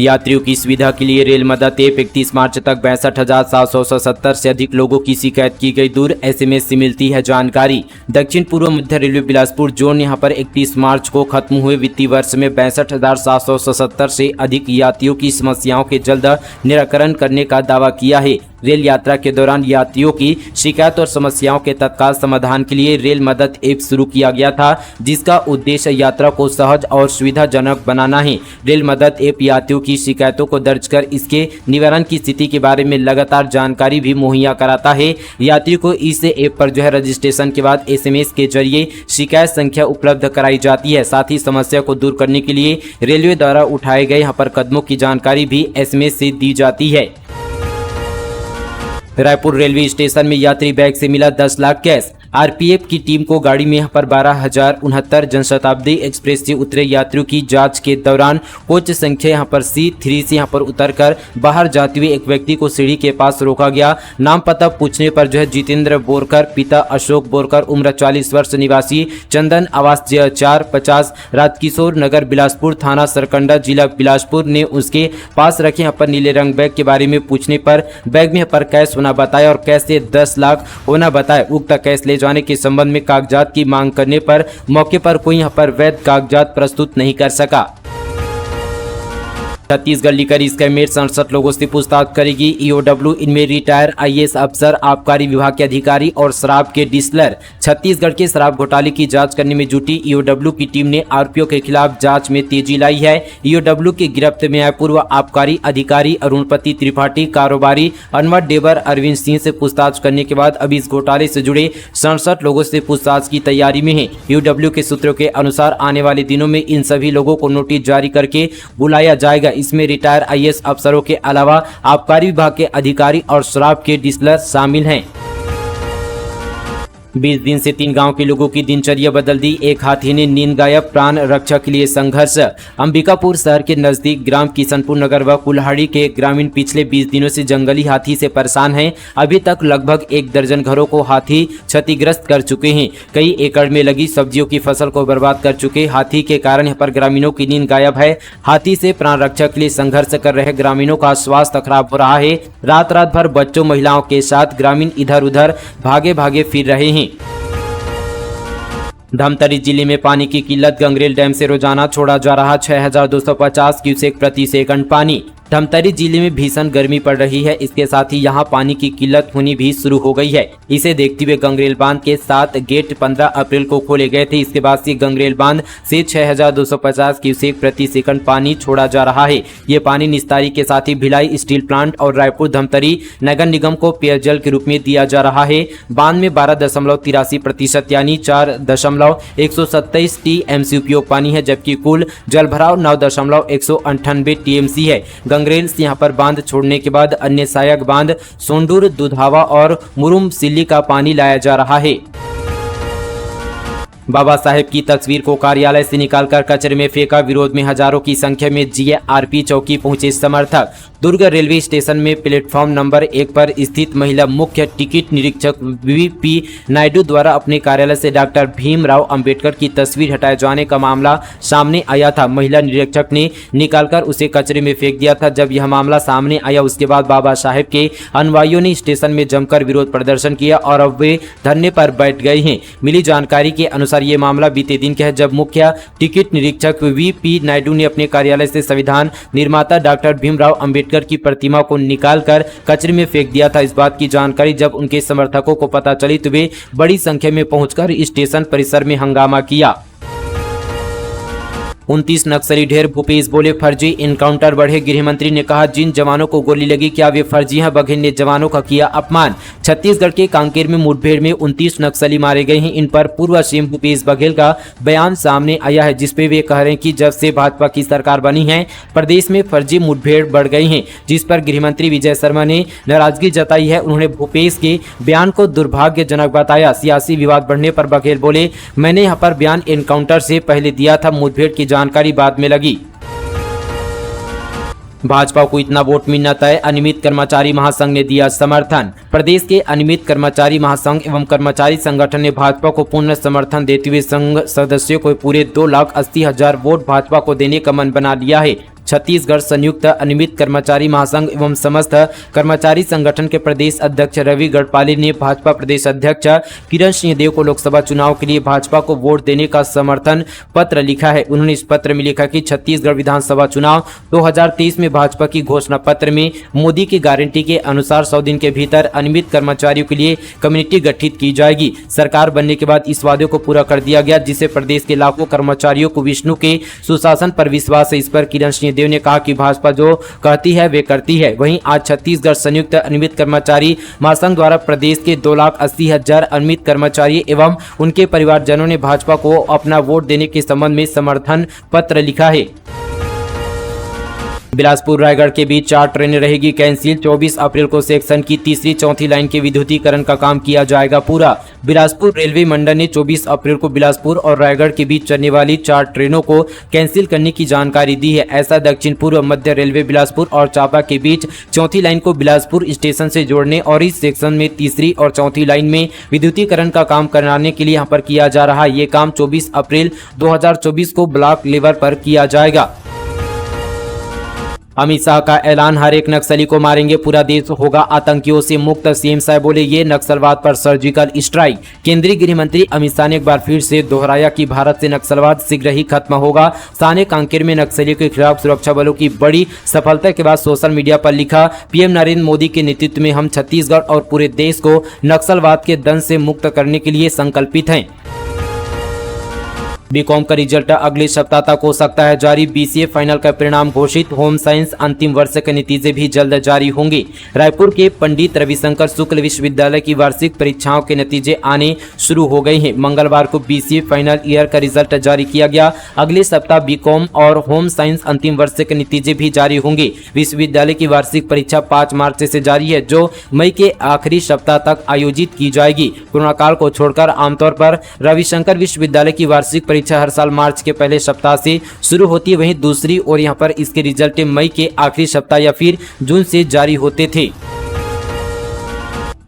यात्रियों की सुविधा के लिए रेल मदद ऐप 31 मार्च तक 62,770 से अधिक लोगों की शिकायत की गई दूर। एसएमएस से मिलती है जानकारी। दक्षिण पूर्व मध्य रेलवे बिलासपुर जोन यहां पर 31 मार्च को खत्म हुए वित्तीय वर्ष में 62,770 से अधिक यात्रियों की समस्याओं के जल्द निराकरण करने का दावा किया है। रेल यात्रा के दौरान यात्रियों की शिकायत और समस्याओं के तत्काल समाधान के लिए रेल मदद ऐप शुरू किया गया था, जिसका उद्देश्य यात्रा को सहज और सुविधाजनक बनाना है। रेल मदद ऐप यात्रियों की शिकायतों को दर्ज कर इसके निवारण की स्थिति के बारे में लगातार जानकारी भी मुहैया कराता है। यात्रियों को इस ऐप पर रजिस्ट्रेशन के बाद एसएमएस के जरिए शिकायत संख्या उपलब्ध कराई जाती है। साथ ही समस्या को दूर करने के लिए रेलवे द्वारा उठाए गए यहाँ पर कदमों की जानकारी भी एसएमएस से दी जाती है। रायपुर रेलवे स्टेशन में यात्री बैग से मिला 10 लाख कैश। आरपीएफ की टीम को गाड़ी में यहाँ पर 12,069 जनशताब्दी एक्सप्रेस से उतरे यात्रियों की जांच के दौरान कोच संख्या यहाँ पर C3 से यहाँ पर उतरकर बाहर जाते हुए एक व्यक्ति को सीढ़ी के पास रोका गया। नाम पता पूछने पर जितेंद्र बोरकर, पिता अशोक बोरकर, उम्र 40 वर्ष, निवासी चंदन आवास 450 राजकिशोर नगर बिलासपुर, थाना सरकंडा, जिला बिलासपुर ने उसके पास रखे यहाँ पर नीले रंग बैग के बारे में पूछने पर बैग में यहाँ पर कैश होना बताया और कैश से 10 लाख होना बताया। उक्त कैश ले जाने के संबंध में कागजात की मांग करने पर मौके पर कोई यहाँ पर वैध कागजात प्रस्तुत नहीं कर सका। छत्तीसगढ़ लिकर स्कैम 67 लोगों से पूछताछ करेगी ईओडब्ल्यू। इनमें रिटायर आईएएस अफसर, आबकारी विभाग के अधिकारी और शराब के डीलर। छत्तीसगढ़ के शराब घोटाले की जांच करने में जुटी ईओडब्ल्यू की टीम ने आरोपियों के खिलाफ जांच में तेजी लाई है। ईओडब्ल्यू की गिरफ्त में आए पूर्व आबकारी अधिकारी अरुणपति त्रिपाठी, कारोबारी अनवर डेबर, अरविंद सिंह से पूछताछ करने के बाद अब इस घोटाले से जुड़े 67 लोगों से पूछताछ की तैयारी में है। ईओडब्ल्यू के सूत्रों के अनुसार आने वाले दिनों में इन सभी लोगों को नोटिस जारी करके बुलाया जाएगा। इसमें रिटायर आईएएस अफसरों के अलावा आबकारी विभाग के अधिकारी और शराब के डीलर शामिल हैं। 20 दिन से 3 गांव के लोगों की दिनचर्या बदल दी। एक हाथी ने नींद गायब, प्राण रक्षा के लिए संघर्ष। अंबिकापुर शहर के नजदीक ग्राम किशनपुर नगर व कुल्हाड़ी के ग्रामीण पिछले 20 दिनों से जंगली हाथी से परेशान हैं। अभी तक लगभग 1 दर्जन घरों को हाथी क्षतिग्रस्त कर चुके हैं। कई एकड़ में लगी सब्जियों की फसल को बर्बाद कर चुके हाथी के कारण यहाँ पर ग्रामीणों की नींद गायब है। हाथी से प्राण रक्षा के लिए संघर्ष कर रहे ग्रामीणों का स्वास्थ्य खराब हो रहा है। रात भर बच्चों महिलाओं के साथ ग्रामीण इधर उधर भागे भागे फिर रहे हैं। धमतरी जिले में पानी की किल्लत। गंगरेल डैम से रोजाना छोड़ा जा रहा 6,250 क्यूसेक प्रति सेकंड पानी। धमतरी जिले में भीषण गर्मी पड़ रही है। इसके साथ ही यहां पानी की किल्लत होनी भी शुरू हो गई है। इसे देखते हुए गंगरेल बांध के 7 गेट 15 अप्रैल को खोले गए थे। इसके बाद से गंगरेल बांध से 6,250 क्यूसेक प्रति सेकंड पानी छोड़ा जा रहा है। ये पानी निस्तारी के साथ ही भिलाई स्टील प्लांट और रायपुर धमतरी नगर निगम को पेयजल के रूप में दिया जा रहा है। बांध में 12.83% यानी 4.127 टीएमसी उपयोग पानी है, जबकि कुल जल भराव 9.198 टीएमसी है। गंगरेल से यहाँ पर बांध छोड़ने के बाद अन्य सहायक बांध सोंडूर, दुधावा और मुरुम सिल्ली का पानी लाया जा रहा है। बाबा साहेब की तस्वीर को कार्यालय से निकालकर कचरे में फेंका। विरोध में हजारों की संख्या में जीआरपी चौकी पहुंचे समर्थक। दुर्ग रेलवे स्टेशन में प्लेटफॉर्म नंबर 1 पर स्थित महिला मुख्य टिकट निरीक्षक वीपी नायडू द्वारा अपने कार्यालय से डॉक्टर भीमराव अंबेडकर की तस्वीर हटाए जाने का मामला सामने आया था। महिला निरीक्षक ने निकालकर उसे कचरे में फेंक दिया था। जब यह मामला सामने आया उसके बाद बाबा साहेब के अनुयायियों ने स्टेशन में जमकर विरोध प्रदर्शन किया और अब वे धरने पर बैठ गए हैं। मिली जानकारी के अनुसार ये मामला बीते दिन का है, जब मुख्य टिकट निरीक्षक वीपी नायडू ने अपने कार्यालय से संविधान निर्माता डॉक्टर भीमराव अंबेडकर की प्रतिमा को निकालकर कचरे में फेंक दिया था। इस बात की जानकारी जब उनके समर्थकों को पता चली तो वे बड़ी संख्या में पहुंचकर स्टेशन परिसर में हंगामा किया। 29 नक्सली ढेर। भूपेश बोले फर्जी इनकाउंटर बढ़े। गृह मंत्री ने कहा जिन जवानों को गोली लगी क्या वे फर्जी हैं? बघेल ने जवानों का किया अपमान। छत्तीसगढ़ के कांकेर में मुठभेड़ में 29 नक्सली मारे गए हैं। इन पर पूर्व सीएम भूपेश बघेल का बयान सामने आया है, जिसपे वे कह रहे हैं कि जब से भाजपा की सरकार बनी है प्रदेश में फर्जी मुठभेड़ बढ़ गई हैं, जिस पर गृह मंत्री विजय शर्मा ने नाराजगी जताई है। उन्होंने भूपेश के बयान को दुर्भाग्यजनक बताया। सियासी विवाद बढ़ने पर बघेल बोले मैंने यहाँ पर बयान एनकाउंटर से पहले दिया था, मुठभेड़ की जानकारी बाद में लगी। भाजपा को इतना वोट मिलना तय। अनियमित कर्मचारी महासंघ ने दिया समर्थन। प्रदेश के अनियमित कर्मचारी महासंघ एवं कर्मचारी संगठन ने भाजपा को पूर्ण समर्थन देते हुए संघ सदस्यों को पूरे 2,80,000 वोट भाजपा को देने का मन बना लिया है। छत्तीसगढ़ संयुक्त अनियमित कर्मचारी महासंघ एवं समस्त कर्मचारी संगठन के प्रदेश अध्यक्ष रवि गढ़पाले ने भाजपा प्रदेश अध्यक्ष किरण सिंह देव को लोकसभा चुनाव के लिए भाजपा को वोट देने का समर्थन पत्र लिखा है। उन्होंने इस पत्र में लिखा कि छत्तीसगढ़ विधानसभा चुनाव 2023 में भाजपा की घोषणा पत्र में मोदी की गारंटी के अनुसार 100 दिन के भीतर अनियमित कर्मचारियों के लिए कमेटी गठित की जाएगी। सरकार बनने के बाद इस वादे को पूरा कर दिया गया, जिससे प्रदेश के लाखों कर्मचारियों को विष्णु के सुशासन पर विश्वास है। इस पर किरण सिंह देव ने कहा कि भाजपा जो कहती है वे करती है। वहीं आज छत्तीसगढ़ संयुक्त अनियमित कर्मचारी महासंघ द्वारा प्रदेश के 2,80,000 अनियमित कर्मचारी एवं उनके परिवारजनों ने भाजपा को अपना वोट देने के संबंध में समर्थन पत्र लिखा है। बिलासपुर रायगढ़ के बीच 4 ट्रेनें रहेगी कैंसिल। 24 अप्रैल को सेक्शन की तीसरी चौथी लाइन के विद्युतीकरण का काम किया जाएगा पूरा। बिलासपुर रेलवे मंडल ने 24 अप्रैल को बिलासपुर और रायगढ़ के बीच चलने वाली 4 ट्रेनों को कैंसिल करने की जानकारी दी है। ऐसा दक्षिण पूर्व मध्य रेलवे बिलासपुर और चांपा के बीच चौथी लाइन को बिलासपुर स्टेशन से जोड़ने और इस सेक्शन में तीसरी और चौथी लाइन में विद्युतीकरण का काम कराने के लिए यहाँ पर किया जा रहा है। ये काम 24 अप्रैल 2024 को ब्लॉक लेवल पर किया जाएगा। अमित शाह का ऐलान, हर एक नक्सली को मारेंगे, पूरा देश होगा आतंकियों से मुक्त। सीएम शाह बोले ये नक्सलवाद पर सर्जिकल स्ट्राइक। केंद्रीय गृह मंत्री अमित शाह ने एक बार फिर से दोहराया कि भारत से नक्सलवाद शीघ्र ही खत्म होगा। शाह ने कांकेर में नक्सलियों के खिलाफ सुरक्षा बलों की बड़ी सफलता के बाद सोशल मीडिया पर लिखा, पीएम नरेंद्र मोदी के नेतृत्व में हम छत्तीसगढ़ और पूरे देश को नक्सलवाद के दंश से मुक्त करने के लिए संकल्पित हैं। बीकॉम का रिजल्ट अगले सप्ताह तक हो सकता है जारी। बीसीए फाइनल का परिणाम घोषित। होम साइंस अंतिम वर्ष के नतीजे भी जल्द जारी होंगे। रायपुर के पंडित रविशंकर शुक्ल विश्वविद्यालय की वार्षिक परीक्षाओं के नतीजे आने शुरू हो गए हैं। मंगलवार को बीसीए फाइनल ईयर का रिजल्ट जारी किया गया। अगले सप्ताह बीकॉम और होम साइंस अंतिम वर्ष के नतीजे भी जारी होंगे। विश्वविद्यालय की वार्षिक परीक्षा 5 मार्च से जारी है, जो मई के आखिरी सप्ताह तक आयोजित की जाएगी। कोरोना काल को छोड़कर आमतौर पर रविशंकर विश्वविद्यालय की वार्षिक हर साल मार्च के पहले सप्ताह से शुरू होती है। वहीं दूसरी ओर यहां पर इसके रिजल्ट मई के आखिरी सप्ताह या फिर जून से जारी होते थे।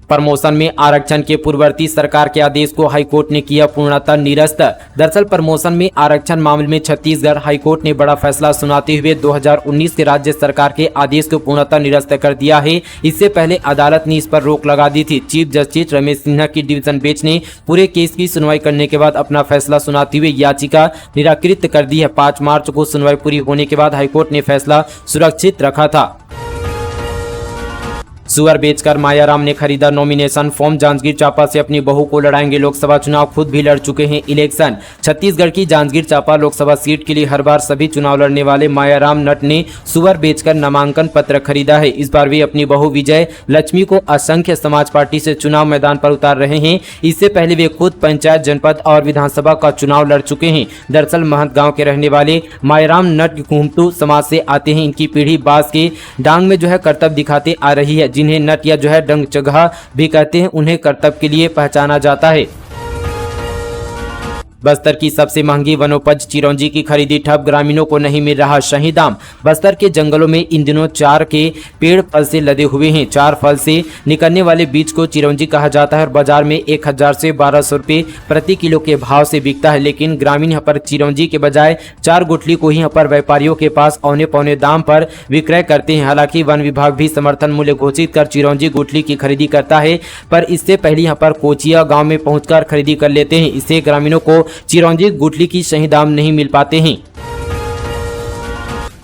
प्रमोशन में आरक्षण के पूर्ववर्ती सरकार के आदेश को हाईकोर्ट ने किया पूर्णतः निरस्त। दरअसल प्रमोशन में आरक्षण मामले में छत्तीसगढ़ हाईकोर्ट ने बड़ा फैसला सुनाते हुए 2019 के राज्य सरकार के आदेश को पूर्णतः निरस्त कर दिया है। इससे पहले अदालत ने इस पर रोक लगा दी थी। चीफ जस्टिस रमेश सिन्हा की डिवीजन बेंच ने पूरे केस की सुनवाई करने के बाद अपना फैसला सुनाते हुए याचिका निराकृत कर दी है। 5 मार्च को सुनवाई पूरी होने के बाद हाईकोर्ट ने फैसला सुरक्षित रखा था। सुअर बेचकर मायाराम ने खरीदा नॉमिनेशन फॉर्म। जांजगीर चांपा से अपनी बहू को लड़ाएंगे लोकसभा चुनाव, खुद भी लड़ चुके हैं इलेक्शन। छत्तीसगढ़ की जांजगीर चांपा लोकसभा सीट के लिए हर बार सभी चुनाव लड़ने वाले मायाराम नट ने सुअर बेचकर नामांकन पत्र खरीदा है। इस बार वे अपनी बहू विजय लक्ष्मी को असंख्य समाज पार्टी से चुनाव मैदान पर उतार रहे हैं। इससे पहले वे खुद पंचायत, जनपद और विधानसभा का चुनाव लड़ चुके हैं। दरअसल महंत गाँव के रहने वाले मायाराम नट घुमटू समाज से आते हैं। इनकी पीढ़ी बांस के डांग में कर्तव्य दिखाते आ रही है, जिन्हें नट या डंग जगह भी कहते हैं। उन्हें कर्तव्य के लिए पहचाना जाता है। बस्तर की सबसे महंगी वनोपज चिरौंजी की खरीदी ठप, ग्रामीणों को नहीं मिल रहा सही दाम। बस्तर के जंगलों में इन दिनों 4 के पेड़ फल से लदे हुए हैं। 4 फल से निकलने वाले बीज को चिरौंजी कहा जाता है और बाजार में 1000 से 1200 रुपये प्रति किलो के भाव से बिकता है। लेकिन ग्रामीण यहाँ पर चिरौंजी के बजाय 4 गुठली को ही यहाँ पर व्यापारियों के पास औने पौने दाम पर विक्रय करते हैं। हालांकि वन विभाग भी समर्थन मूल्य घोषित कर चिरौंजी गुठली की खरीदी करता है, पर इससे पहले यहाँ पर कोचिया गाँव में पहुँचकर खरीदी कर लेते हैं। इससे ग्रामीणों को चिरौंजी गुठली की सही दाम नहीं मिल पाते हैं।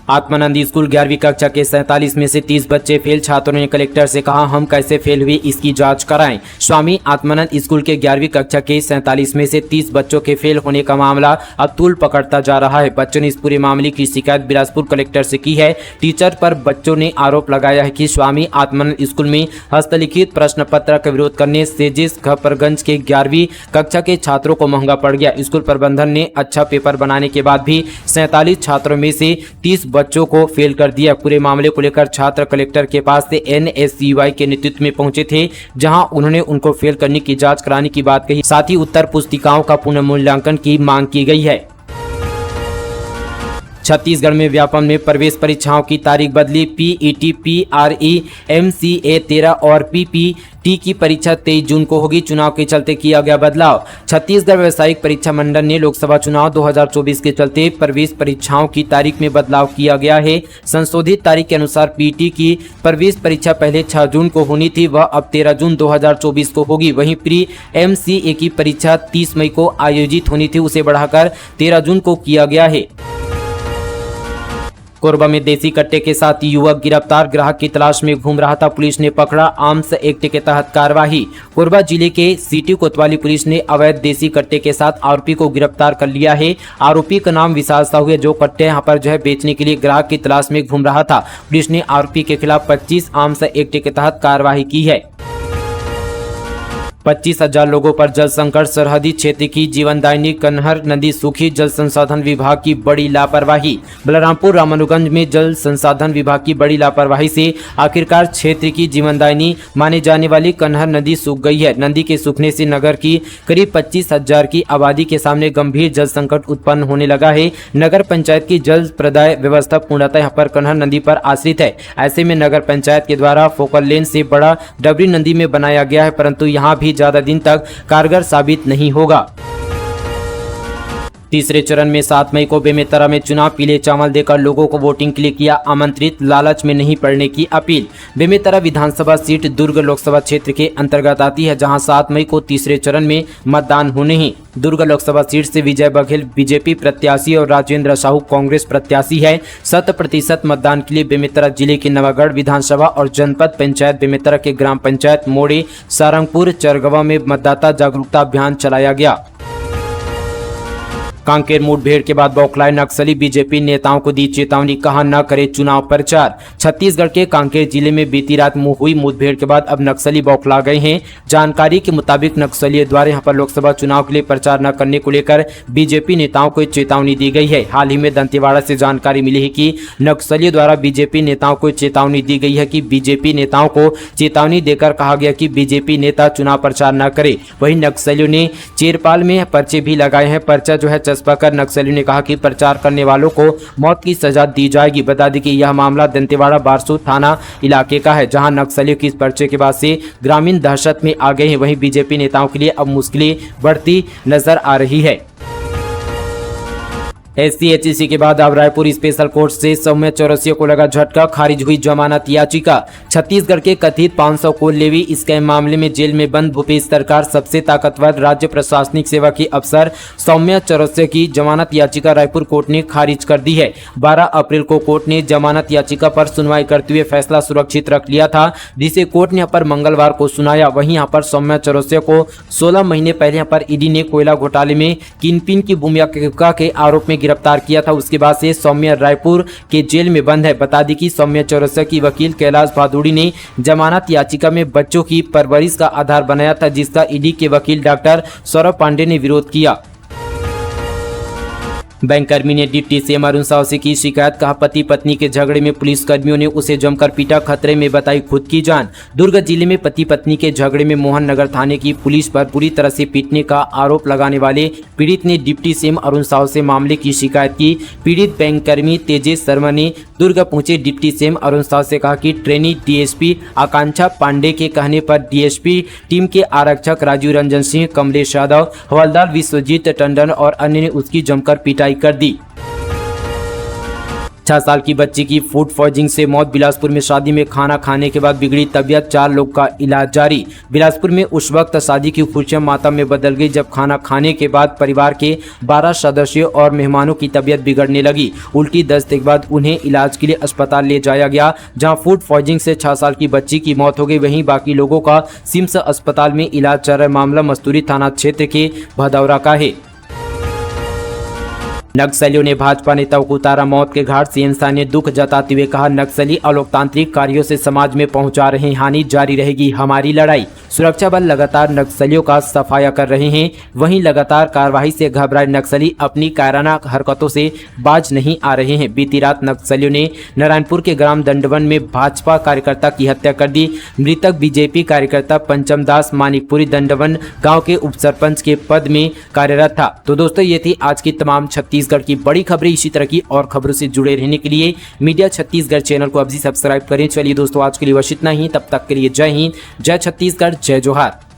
आत्मानंद स्कूल 11वीं कक्षा के 47 में से 30 बच्चे फेल। छात्रों ने कलेक्टर से कहा हम कैसे फेल हुए इसकी जांच कराएं। स्वामी आत्मानंद स्कूल के 11वीं कक्षा के 47 में से 30 बच्चों के फेल होने का मामला अब तूल पकड़ता जा रहा है। बच्चों ने इस पूरे मामले की शिकायत बिलासपुर कलेक्टर से की है। टीचर पर बच्चों ने आरोप लगाया है कि स्वामी आत्मानंद स्कूल में हस्तलिखित प्रश्न पत्र का विरोध करने से जिस खपरगंज के 11वीं कक्षा के छात्रों को महंगा पड़ गया। स्कूल प्रबंधन ने अच्छा पेपर बनाने के बाद भी 47 छात्रों में से 30 बच्चों को फेल कर दिया। पूरे मामले को लेकर छात्र कलेक्टर के पास से NSCY के नेतृत्व में पहुंचे थे, जहां उन्होंने उनको फेल करने की जांच कराने की बात कही। साथ ही उत्तर पुस्तिकाओं का पुनर्मूल्यांकन की मांग की गई है। छत्तीसगढ़ में व्यापम में प्रवेश परीक्षाओं की तारीख बदली। पीईटी, पीआरई, एमसीए 13 और पीपीटी की परीक्षा 23 जून को होगी। चुनाव के चलते किया गया बदलाव। छत्तीसगढ़ व्यावसायिक परीक्षा मंडल ने लोकसभा चुनाव 2024 के चलते प्रवेश परीक्षाओं की तारीख में बदलाव किया गया है। संशोधित तारीख के अनुसार पीईटी की प्रवेश परीक्षा पहले 6 जून को होनी थी, वह अब 13 जून 2024 को होगी। वहीं प्री एमसीए की परीक्षा 30 मई को आयोजित होनी थी, उसे बढ़ाकर 13 जून को किया गया है। कोरबा में देसी कट्टे के साथ युवक गिरफ्तार। ग्राहक की तलाश में घूम रहा था, पुलिस ने पकड़ा। आर्म्स एक्ट के तहत कार्रवाई। कोरबा जिले के सिटी कोतवाली पुलिस ने अवैध देसी कट्टे के साथ आरोपी को गिरफ्तार कर लिया है। आरोपी का नाम विशाल साहू है, जो कट्टे यहाँ पर बेचने के लिए ग्राहक की तलाश में घूम रहा था। पुलिस ने आरोपी के खिलाफ 25 आर्म्स एक्ट के तहत कार्रवाई की है। 25,000 लोगों पर जल संकट। सरहदी क्षेत्र की जीवनदायिनी कन्हर नदी सूखी। जल संसाधन विभाग की बड़ी लापरवाही। बलरामपुर रामानुगंज में जल संसाधन विभाग की बड़ी लापरवाही से आखिरकार क्षेत्र की जीवनदायिनी माने जाने वाली कन्हर नदी सूख गई है। नदी के सूखने से नगर की करीब 25,000 की आबादी के सामने गंभीर जल संकट उत्पन्न होने लगा है। नगर पंचायत की जल प्रदाय व्यवस्था पूर्णतः यहाँ पर कन्हर नदी पर आश्रित है। ऐसे में नगर पंचायत के द्वारा फोकल लेन से बड़ा डबरी नदी में बनाया गया है, परंतु यहाँ भी ज्यादा दिन तक कारगर साबित नहीं होगा। तीसरे चरण में 7 मई को बेमेतरा में चुनाव। पीले चावल देकर लोगों को वोटिंग के लिए किया आमंत्रित। लालच में नहीं पड़ने की अपील। बेमेतरा विधानसभा सीट दुर्ग लोकसभा क्षेत्र के अंतर्गत आती है, जहां 7 मई को तीसरे चरण में मतदान होने हैं। दुर्ग लोकसभा सीट से विजय बघेल बीजेपी प्रत्याशी और राजेंद्र साहू कांग्रेस प्रत्याशी है। 100% मतदान के लिए बेमेतरा जिले के नवागढ़ विधानसभा और जनपद पंचायत बेमेतरा के ग्राम पंचायत मोड़े, सारंगपुर, चरगवा में मतदाता जागरूकता अभियान चलाया गया। कांकेर मुठभेड़ के बाद बौखलाए नक्सली। बीजेपी नेताओं को दी चेतावनी, कहा न करे चुनाव प्रचार। छत्तीसगढ़ के कांकेर जिले में बीती रात हुई मुठभेड़ के बाद अब नक्सली बौखला गए हैं। जानकारी के मुताबिक नक्सलियों द्वारा यहां पर लोकसभा चुनाव के लिए प्रचार न करने को लेकर बीजेपी नेताओं को चेतावनी दी गई है। हाल ही में दंतेवाड़ा से जानकारी मिली है कि नक्सलियों द्वारा बीजेपी नेताओं को चेतावनी दी गई है कि बीजेपी नेताओं को चेतावनी देकर कहा गया कि बीजेपी नेता चुनाव प्रचार न करे। वहीं नक्सलियों ने चेरपाल में पर्चे भी लगाए हैं। पर्चा कर नक्सलियों ने कहा कि प्रचार करने वालों को मौत की सजा दी जाएगी। बता दें कि यह मामला दंतेवाड़ा बारसूर थाना इलाके का है, जहां नक्सलियों की इस पर्चे के बाद से ग्रामीण दहशत में आ गए हैं। वहीं बीजेपी नेताओं के लिए अब मुश्किलें बढ़ती नजर आ रही है। SC के बाद अब रायपुर स्पेशल कोर्ट से सौम्य चौरसिया को लगा झटका। खारिज हुई जमानत याचिका। छत्तीसगढ़ के कथित 500 करोड़ लेवी स्कैम मामले में जेल में बंद भूपेश सरकार सबसे ताकतवर राज्य प्रशासनिक सेवा की अफसर सौम्य चौरसिया की जमानत याचिका रायपुर कोर्ट ने खारिज कर दी है। 12 अप्रैल को कोर्ट ने जमानत याचिका पर सुनवाई करते हुए फैसला सुरक्षित रख लिया था, जिसे कोर्ट ने यहाँ पर मंगलवार को सुनाया। वहीं यहाँ पर सौम्य चौरसिया को 16 महीने पहले यहाँ पर ईडी ने कोयला घोटाले में किनपिन की भूमिका के आरोप में गिरफ्तार किया था। उसके बाद से सौम्य रायपुर के जेल में बंद है। बता दी कि सौम्य चौरसिया की वकील कैलाश भादुड़ी ने जमानत याचिका में बच्चों की परवरिश का आधार बनाया था, जिसका ईडी के वकील डॉक्टर सौरभ पांडे ने विरोध किया। बैंककर्मी ने डिप्टी सीएम अरुण साव से की शिकायत। कहा पति पत्नी के झगड़े में पुलिसकर्मियों ने उसे जमकर पीटा, खतरे में बताई खुद की जान। दुर्ग जिले में पति पत्नी के झगड़े में मोहन नगर थाने की पुलिस पर बुरी तरह से पीटने का आरोप लगाने वाले पीड़ित ने डिप्टी सीएम अरुण साव से मामले की शिकायत की। पीड़ित बैंककर्मी तेजेश शर्मा ने दुर्ग पहुंचे डिप्टी सीएम अरुण साव से कहा कि ट्रेनी डीएसपी आकांक्षा पांडे के कहने पर डीएसपी टीम के आरक्षक राजीव रंजन सिंह, कमलेश यादव, हवलदार विश्वजीत टंडन और अन्य ने उसकी जमकर पिटाई कर दी। 6 साल की बच्ची की फूड पॉइजनिंग से मौत। बिलासपुर में शादी में खाना खाने के बाद बिगड़ी तबीयत, 4 लोग का इलाज जारी। बिलासपुर में उस वक्त शादी की खुशियां मातम में बदल गई जब खाना खाने के बाद परिवार के 12 सदस्यों और मेहमानों की तबीयत बिगड़ने लगी। उल्टी दस्त के बाद उन्हें इलाज के लिए अस्पताल ले जाया गया, जहां फूड पॉइजनिंग से 6 साल की बच्ची की मौत हो गई। वहीं बाकी लोगों का सिम्स अस्पताल में इलाज चल रहा है। मामला मस्तूरी थाना क्षेत्र के भदौरा का है। नक्सलियों ने भाजपा नेताओं को उतारा मौत के घाट। सीएम शाह ने दुख जताते हुए कहा नक्सली अलोकतांत्रिक कार्यों से समाज में पहुंचा रहे हानि, जारी रहेगी हमारी लड़ाई। सुरक्षा बल लगातार नक्सलियों का सफाया कर रहे हैं। वहीं लगातार कार्रवाई से घबराए नक्सली अपनी कायराना हरकतों से बाज नहीं आ रहे हैं। बीती रात नक्सलियों ने नारायणपुर के ग्राम दंडवन में भाजपा कार्यकर्ता की हत्या कर दी। मृतक बीजेपी कार्यकर्ता पंचम दास मानिकपुरी दंडवन गाँव के उप सरपंच के पद में कार्यरत था। तो दोस्तों ये थी आज की तमाम 36 छत्तीसगढ़ की बड़ी खबरें, इसी तरह की और खबरों से जुड़े रहने के लिए मीडिया छत्तीसगढ़ चैनल को अभी सब्सक्राइब करें। चलिए दोस्तों, आज के लिए बस इतना ही। तब तक के लिए जय हिंद, जय छत्तीसगढ़, जय जोहार।